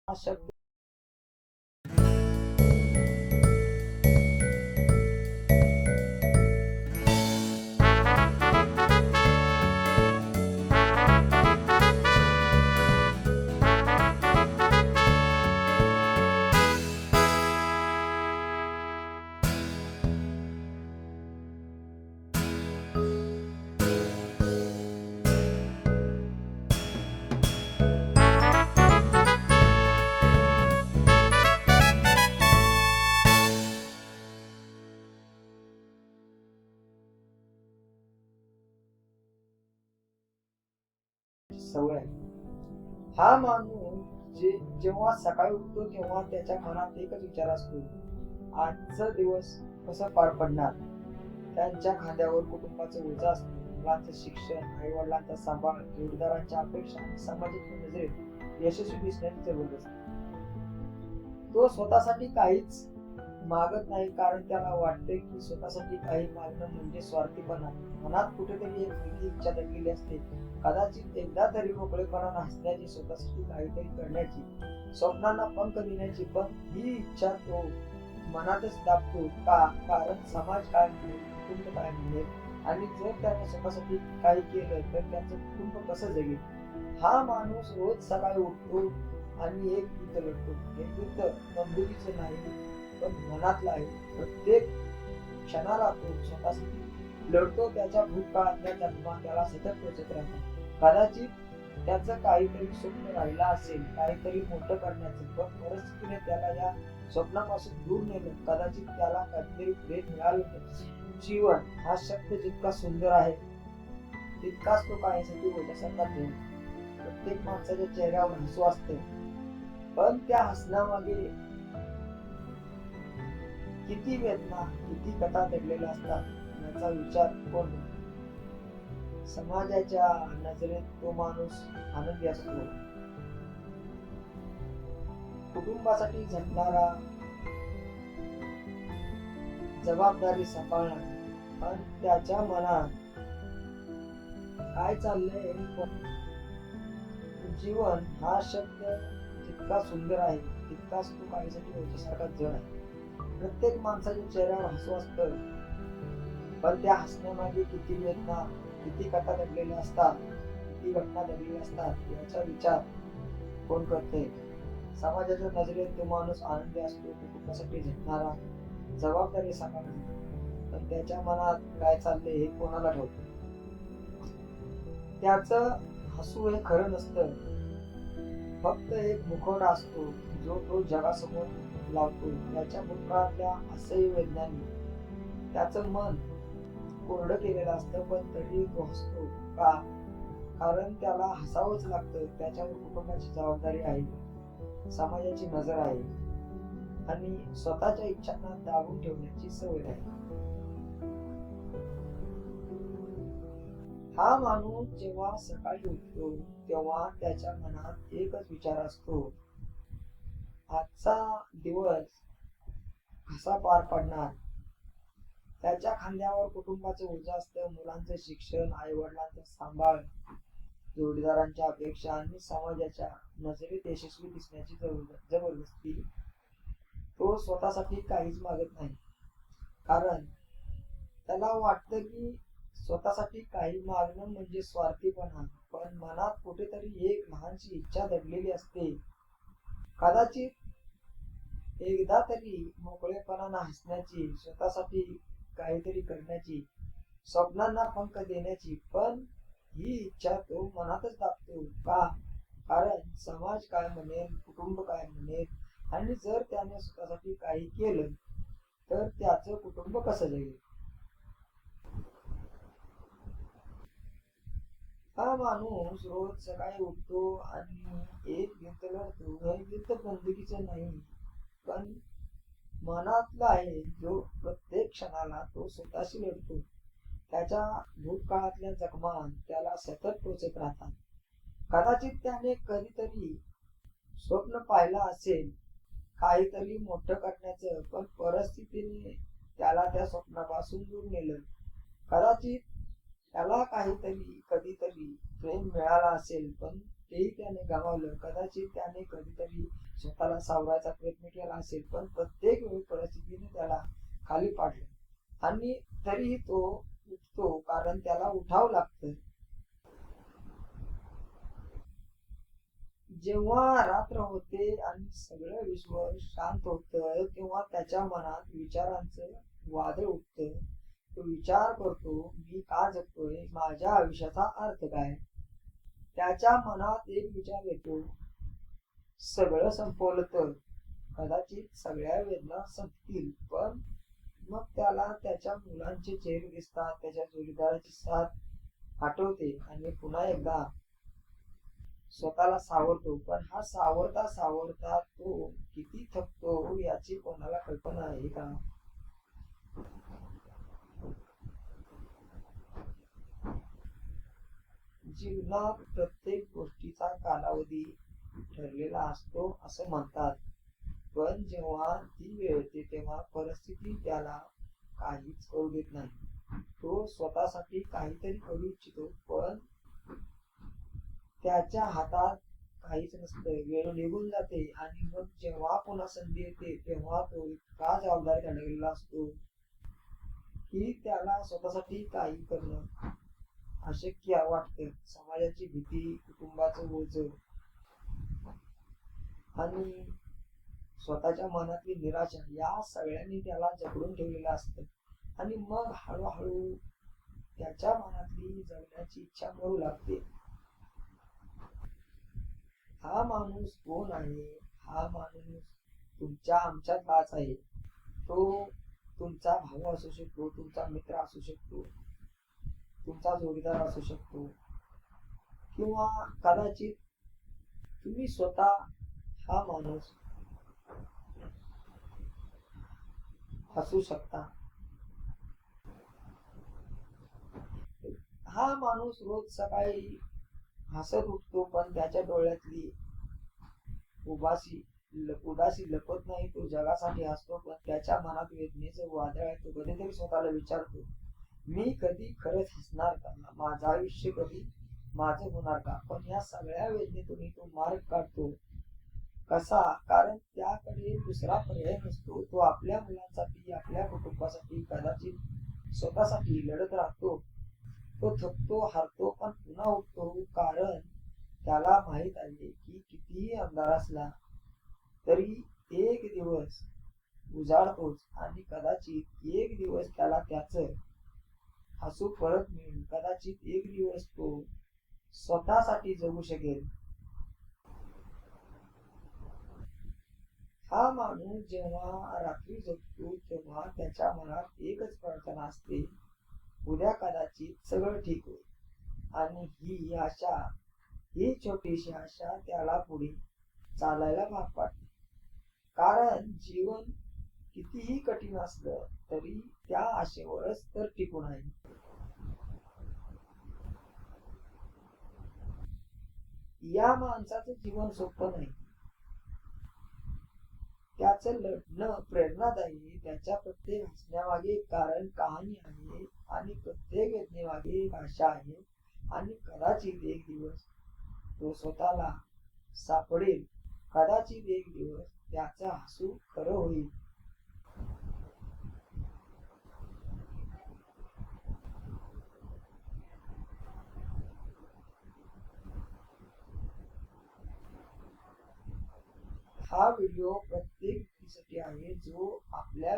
हा शब्द सवय आहे. हा माणूस जेव्हा सकाळी उठतो तेव्हा त्याच्या मनात एकच विचार असतो, आजचा दिवस कसा पार पडणार. त्यांच्या खांद्यावर कुटुंबाचं ओझं असतं, मुलांचं शिक्षण, आई वडिलांचा सांभाळ, जोडीदारांच्या अपेक्षा आणि समाजाच्या नजरेत यशस्वी दिसण्याची जबरदस्त. तो स्वतःसाठी काहीच मागत नाही, कारण त्याला वाटते की स्वतःसाठी काही मागणं म्हणजे स्वार्थीपणा. मनात कुठेतरी एक वेगळी इच्छा दडलेली असते, कदाचित एकदा तरी मोकळेपणाने हसण्याची, स्वतःसाठी काहीतरी करण्याची, स्वप्नांना पंख देण्याची. पण ही इच्छा तो मनातच दाबतो का? कारण समाज काय म्हणेल, कुटुंब काय म्हणेल, आणि जर त्याने स्वतःसाठी काही केलं तर त्याचं कुटुंब कसं जगेल. हा माणूस रोज सकाळी उठतो आणि एक युद्ध लढतो. हे युद्ध बंदुकीचं नाही पण मनातला आहे. प्रत्येक क्षणाला तो स्वतःसाठी लढतो. त्याच्या भूतकाळातल्या जन्मा त्याला सतत टोचत राहतात. कदाचित त्याचं काहीतरी स्वप्न राहिलं असेल, काहीतरी मोठं करण्याचं, पण परिस्थितीने त्याला या स्वप्नापासून दूर नेलं. कदाचित त्याला कधीतरी प्रेम मिळालं नाही. जीवन हा शब्द जितका सुंदर आहे तितकाच तो काहीसाठी ओझ्यासारखा जड. प्रत्येक माणसाच्या चेहऱ्यावर हसू असते, पण त्या हसण्यामागे किती वेदना, किती कथा दडलेल्या असतात याचा विचार कोण करतो. समाजाच्या नजरेत तो माणूस आनंदी असतो, कुटुंबासाठी झटणारा, जबाबदारी सांभाळणारा. पण त्याच्या मनात काय चाललंय जीवन हा शब्द जितका सुंदर आहे तितकाच तो काहीसाठी ओझ्यासारखा जड आहे. प्रत्येक माणसाच्या चेहऱ्यावर हसू असतं, पण त्या हसण्यामागे किती वेदना, किती कथा दडलेल्या असतात, किती घटना दडलेल्या असतात याचा विचार कोण करते. समाजाच्या नजरेत तो माणूस आनंदी असतो, कुटुंबासाठी झटणारा, जबाबदारी सांभाळणारा. पण त्याच्या मनात काय चाललंय हे कोणाला ठाऊक. त्याचं हसू हे खरं नसतं, फक्त एक मुखवटा असतो जो तो जगासमोर लावतो. त्याच्या भूतकाळातल्या असह्य वेदनांनी त्याचं मन कोरडं केलेलं असतं, पण तरी तो हसतो का? कारण त्याला हसावंच लागतं. त्याच्यावर कुटुंबाची जबाबदारी आहे, समाजाची नजर आहे आणि स्वतःच्या इच्छांना दाबून ठेवण्याची सवय आहे. हा माणूस जेव्हा सकाळी उठतो तेव्हा त्याच्या मनात एकच विचार असतो, आजचा दिवस कसा पार पडणार. त्याच्या खांद्यावर कुटुंबाचं ओझं असतं, मुलांचं शिक्षण, आई वडिलांचा सांभाळ, जोडीदारांच्या अपेक्षा आणि समाजाच्या नजरेत यशस्वी दिसण्याची जबरदस्ती. तो स्वतःसाठी काहीच मागत नाही, कारण त्याला वाटतं की स्वतःसाठी काही मागणं म्हणजे स्वार्थीपणा. पण मनात कुठेतरी एक लहानशी इच्छा दडलेली असते, कदाचित एकदा तरी मोकळेपणानं हसण्याची, स्वतःसाठी काहीतरी करण्याची, स्वप्नांना पंख देण्याची. पण ही इच्छा तो मनातच दाबतो का? कारण समाज काय म्हणेल, कुटुंब काय म्हणेल, आणि जर त्याने स्वतःसाठी काही केलं तर त्याचं कुटुंब कसं जगेल. हा माणूस रोज सकाळी उठतो आणि एक युद्ध लढतो. हे युद्ध बंदुकीचं नाही पण मनातला आहे, जो प्रत्येक क्षणाला तो स्वतःशी लढतो. त्याच्या भूतकाळातल्या जखमा त्याला सतत टोचत राहतात. कदाचित त्याने कधीतरी स्वप्न पाहिलं असेल काहीतरी मोठं करण्याचं, पण परिस्थितीने त्याला त्या स्वप्नापासून दूर नेलं. कदाचित त्याला काहीतरी कधीतरी प्रेम मिळाला असेल, पण तेही त्याने गमावलं. कदाचित त्याने कधीतरी स्वतःला सावरायचा प्रयत्न केला असेल, पण प्रत्येक वेळी परिस्थितीने त्याला खाली पाडले आणि तरीही तो उठतो, कारण त्याला उठावं लागतं. जेव्हा रात्र होते आणि सगळं विश्व शांत होतं, तेव्हा त्याच्या मनात विचारांचं वादळ उठतं. तो विचार करतो, मी का जगतोय, माझ्या आयुष्याचा अर्थ काय. त्याच्या मनात एक विचार येतो, सगळं संपवलं तर कदाचित सगळ्या वेदना संपतील. पण मग त्याला त्याच्या मुलांचे चेहरे दिसतात, त्याच्या जोडीदाराची साथ आठवते आणि पुन्हा एकदा स्वतःला सावरतो. पण हा सावरता सावरता तो किती थकतो याची कोणाला कल्पना आहे का. जीवनात प्रत्येक गोष्टीचा कालावधी ठरलेला असतो असं म्हणतात, पण जेव्हा ती वेळ येते तेव्हा परिस्थिती त्याला काहीच करू देत नाही. तो स्वतःसाठी काहीतरी करू इच्छितो, पण त्याच्या हातात काहीच नसतं. वेळ निघून जाते आणि मग जेव्हा पुन्हा संधी येते तेव्हा तो इतका जबाबदारी अडकलेला असतो की त्याला स्वतःसाठी काही करणं अशक्य वाटतं. समाजाची भीती, कुटुंबाचं ओझ आणि स्वतःच्या मनातली निराशा या सगळ्यांनी त्याला जकडून ठेवलेलं असतं. आणि मग हळूहळू त्याच्या मनातली जगण्याची इच्छा मरू लागते. हा माणूस कोण आहे. हा माणूस तुमच्या आमच्यातलाच आहे. तो तुमचा भाऊ असू शकतो, तुमचा मित्र असू शकतो, तुमचा जोडीदार असू शकतो, किंवा कदाचित तुम्ही स्वतः हा माणूस असू शकता. हा माणूस रोज सकाळी हसत उठतो, पण त्याच्या डोळ्यातली उदासी लपत नाही. तो जगासाठी हसतो, पण त्याच्या मनात वेदनेचं वादळ आहे. तो कधीतरी स्वतःला विचारतो, मी कधी खरंच हसणार का, माझं आयुष्य कधी माझं होणार का. पण या सगळ्या वेदनेतून तो मार्ग काढतो. कसा, कारण त्याकडे दुसरा पर्याय नसतो. तो आपल्या मुलांसाठी, आपल्या कुटुंबासाठी, कदाचित स्वतःसाठी लढत राहतो. तो थकतो, हारतो, पण पुन्हा उठतो, कारण त्याला माहित आहे की कितीही अंधार असला तरी एक दिवस उजाडतोच आणि कदाचित एक दिवस त्याला त्याचं हसू परत मिळेल. कदाचित एक दिवस तो स्वतःसाठी जगू शकेल. हा माणूस जेव्हा रात्री जगतो तेव्हा त्याच्या मनात एकच प्रार्थना असते, उद्या कदाचित सगळं ठीक होईल. आणि ही आशा, ही छोटीशी आशा त्याला पुढे चालायला भाग पाडते. कारण जीवन कितीही कठीण असलं तरी त्या आशेवरच तर टिकून आहे. या माणसाचं जीवन सोपं नाही. त्याचं लढणं प्रेरणादायी. त्याच्या प्रत्येक हसण्यामागे एक कारण, कहाणी आहे आणि प्रत्येक वेदनेमागे एक आशा आहे. आणि कदाचित एक दिवस तो स्वतःला सापडेल. कदाचित एक दिवस त्याचं हसू खरं होईल. हा व्हिडिओ प्रत्येक व्यक्तीसाठी आहे जो आपल्या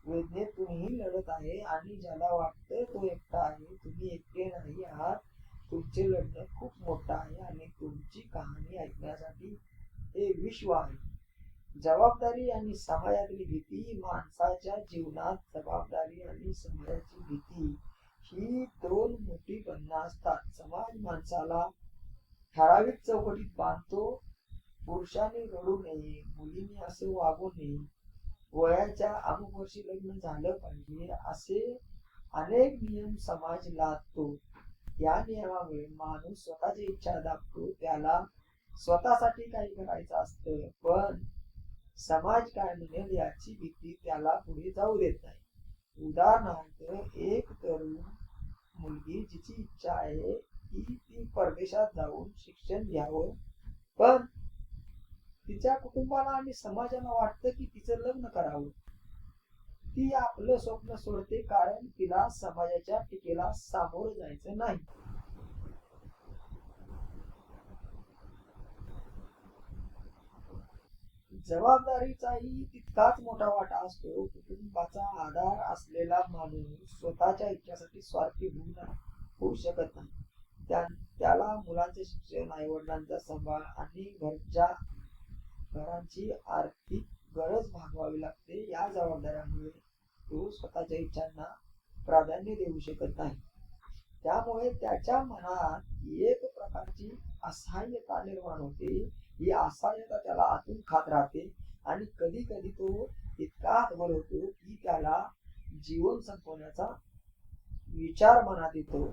वेदनेतूनही लढत आहे आणि ज्याला वाटतं तो एकटा आहे. तुम्ही एकटे नाही आहात. तुमचे लढणं खूप मोठं आहे आणि तुमची कहाणी ऐकण्यासाठी हे विश्व आहे. जबाबदारी आणि समाजातली भीती. माणसाच्या जीवनात जबाबदारी आणि समाजाची भीती ही दोन मोठी बंधनं असतात. समाज माणसाला ठराविक चौकटीत बांधतो. पुरुषांनी रडू नये, मुलींनी असे वागू नये, वयाच्या अमुक वर्षी लग्न झालं पाहिजे, असे अनेक नियम समाज लादतो. या नियमामुळे माणूस स्वतःची इच्छा दाबतो. त्याला स्वतःसाठी काही करायचं असतं, पण समाज काय म्हणेल याची भीती त्याला पुढे जाऊ देत नाही. उदाहरणार्थ, एक तरुण मुलगी जिची इच्छा आहे की ती परदेशात जाऊन शिक्षण घ्यावं, पण तिच्या कुटुंबाला आणि समाजाला वाटतं की तिचं लग्न करावं. ती आपलं स्वप्न सोडते कारण तिला समाजाच्या टीकेला सामोरं जायचं नाही. जबाबदारीचाही तितकाच मोठा वाटा असतो. कुटुंबाचा आधार असलेला माणूस स्वतःच्या इच्छासाठी स्वार्थी होऊ शकत नाही. त्याला मुलांचे शिक्षण, आई वडिलांचा सांभाळ आणि घरांची आर्थिक गरज भागवावी लागते. या जबाबदाऱ्यामुळे तो स्वतःच्या इच्छांना प्राधान्य देऊ शकत नाही. त्यामुळे त्याच्या मनात एक प्रकारची असहाय्यता निर्माण होते. ही असहाय्यता त्याला आतून खात राहते आणि कधी कधी तो इतका हतबल होतो की त्याला जीवन संपवण्याचा विचार मनात येतो.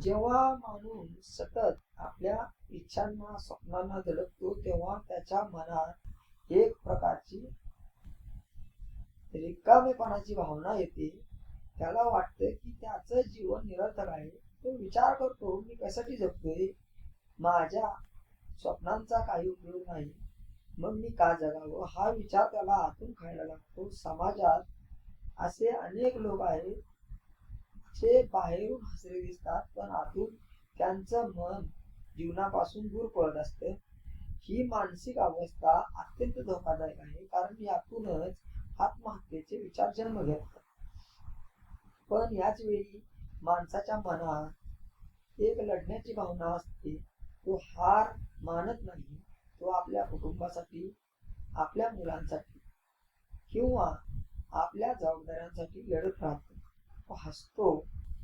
जेव्हा माणूस सतत आपल्या इच्छांना, स्वप्नांना धडकतो तेव्हा त्याच्या मनात एक प्रकारची रिकामेपणाची भावना येते. त्याला वाटतं की त्याचं जीवन निरर्थक आहे. तो विचार करतो, मी कशासाठी जगतोय, माझ्या स्वप्नांचा काही उपयोग नाही, मग मी का जगावं, हा विचार त्याला आतून खायला लागतो. समाजात असे अनेक लोक आहेत जे बाहेरून हसरे दिसतात पण आतून त्यांचं मन जीवनापासून दूर पळत असतं. ही मानसिक अवस्था अत्यंत धोकादायक आहे कारण यातूनच आत्महत्येचे विचार जन्म घेतात. पण याच वेळी माणसाच्या मनात एक लढण्याची भावना असते. तो हार मानत नाही. तो आपल्या कुटुंबासाठी, आपल्या मुलांसाठी किंवा आपल्या जबाबदाऱ्यांसाठी लढत राहतो. तो हसतो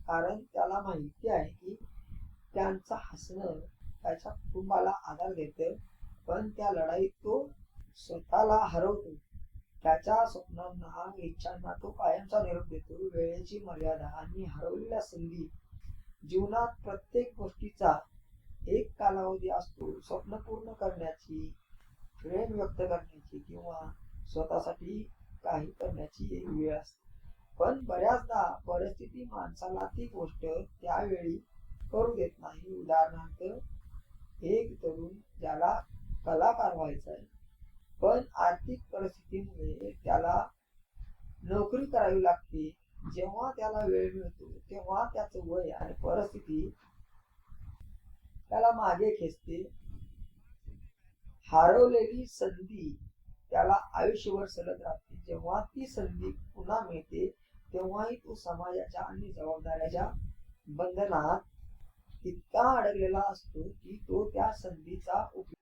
कारण त्याला माहिती आहे की त्यांचं हसणं त्याच्या कुटुंबाला आधार देतं. पण त्या लढाईत तो स्वतःला हरवतो. त्याच्या स्वप्नांना, इच्छांना तो कायमचा निरोप देतो. वेळेची मर्यादा आणि हरवलेल्या संधी. जीवनात प्रत्येक गोष्टीचा एक कालावधी असतो. स्वप्न पूर्ण करण्याची, प्रेम व्यक्त करण्याची किंवा स्वतःसाठी काही करण्याची एक वेळ असते. पण बऱ्याचदा परिस्थिती माणसाला ती गोष्ट त्यावेळी करू देत नाही. उदाहरणार्थ, एक तरुण ज्याला कलाकार व्हायचा आहे पण आर्थिक परिस्थितीमुळे त्याला नोकरी करावी लागते. जेव्हा त्याला वेळ मिळतो तेव्हा त्याचं वय आणि परिस्थिती त्याला मागे खेचते. हरवलेली संधी त्याला आयुष्यभर सलत राहते. जेव्हा ती संधी पुन्हा मिळते तेव्हाही तो समाजाच्या आणि जबाबदाऱ्याच्या बंधनात इतका अडकलेला असतो की तो त्या संधीचा उपयोग